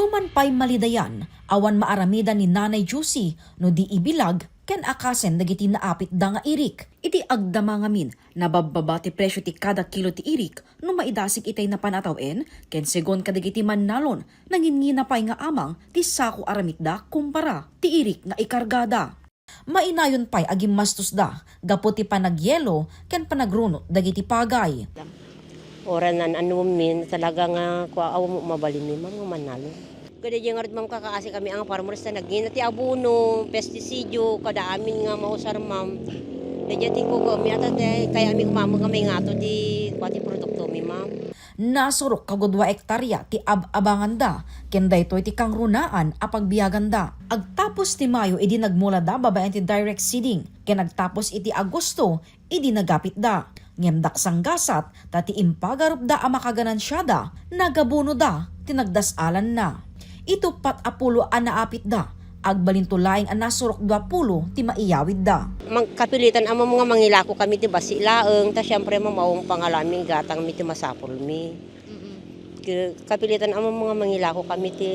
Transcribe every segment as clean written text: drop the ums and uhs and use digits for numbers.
Numan pa'y malidayan, awan maaramida ni Nanay Juicy no di ibilag ken akasen dagiti naapit da nga irik. Iti agdama ngamin nabababa ti presyo ti kada kilo ti irik no maidasig itay na panatawen ken segon kadagiti mannalon nangingina pa'y nga amang ti sako aramid da kumpara ti irik nga ikargada. Mainayon pa'y agim mastos da gapo ti panagyelo ken panagrunot dagiti pagay. Oranan anumin talaga nga kuaw mo mabalin mi mga manalo. Kada yung arat mam kakaasi kami ang farmers na nagina ti abono, pestisidyo, kada amin nga mausar mam. Dayati ko mi ata kaya ami kumamo kami nga to di pati produkto mi ma'am. Nasurok kagudwa ektarya ti abangan da, ken daytoy ti kangrunaan a pagbiyagan da. Agtapos ti Mayo idi nagmula da babaen ti direct seeding, ken agtapos iti Agosto idi nagapit da. Ngemdak sanggasat tati impagarup da a makaganansyada, nagabuno da tinagdasalan na. Ito pat apulo a naapit da, agbalintulaing a nasurok 20 ti maiyawid da. Kapilitan amo mga mangilako kami ti basilaeng ta syempre mamawong pangalami gatang mi ti masapol mi. Kapilitan amo mga mangilako kami ti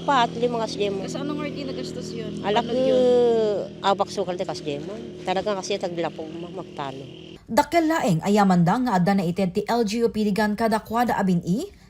upat 5 kasdemo. Kasi anong ordi nagastos yun? Alak abak sukal ti kasdemo. Talagang kasi taglapong magtalo. Dakkel laeng ayaman da nga adda na ited ti LGU pidigan kadakwada abin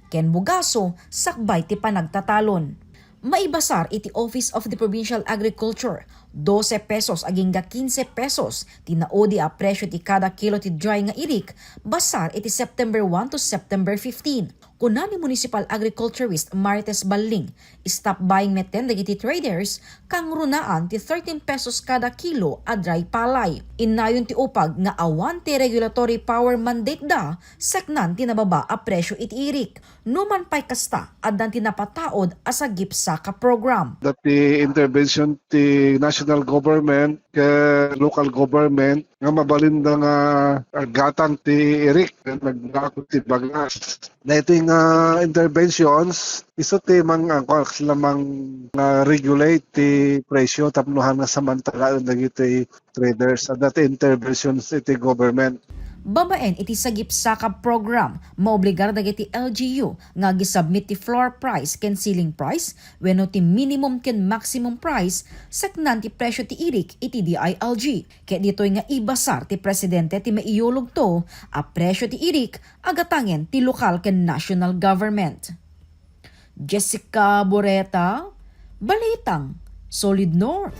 ken bugaso sakbay ti panagtatalon. Maibasar iti Office of the Provincial Agriculture, 12 pesos aging 15 pesos tinaodi a presyo ti kada kilo ti dry nga irik basar iti September 1 to September 15. Kunani Municipal Agriculturist Marites Balling, stop buying meten dagiti traders kang runaan ti 13 pesos kada kilo a dry palay. Inayon ti upag nga awan ti regulatory power mandate da seknan ti nababa a presyo iti irik. Numan pay kasta addan ti napataod as a GIPSACA program. That the intervention ti national government ke local government nga mabalinda nga gatang ti irik nagdako ti bagas. Dahito yung interventions, iso ti mga lamang regulate ti presyo tapnuhan nga samantala dagiti traders at dati interventions iti government. Babaen iti sa GIPSACA program, maobligar dagiti LGU nga gisubmit ti floor price ken ceiling price wenno ti minimum ken maximum price saknan ti presyo ti irik iti DILG. Ket ditoy nga ibasar ti presidente ti maiyulog to a presyo ti irik agatangen ti lokal ken national government. Jessica Boreta, Balitang Solid North.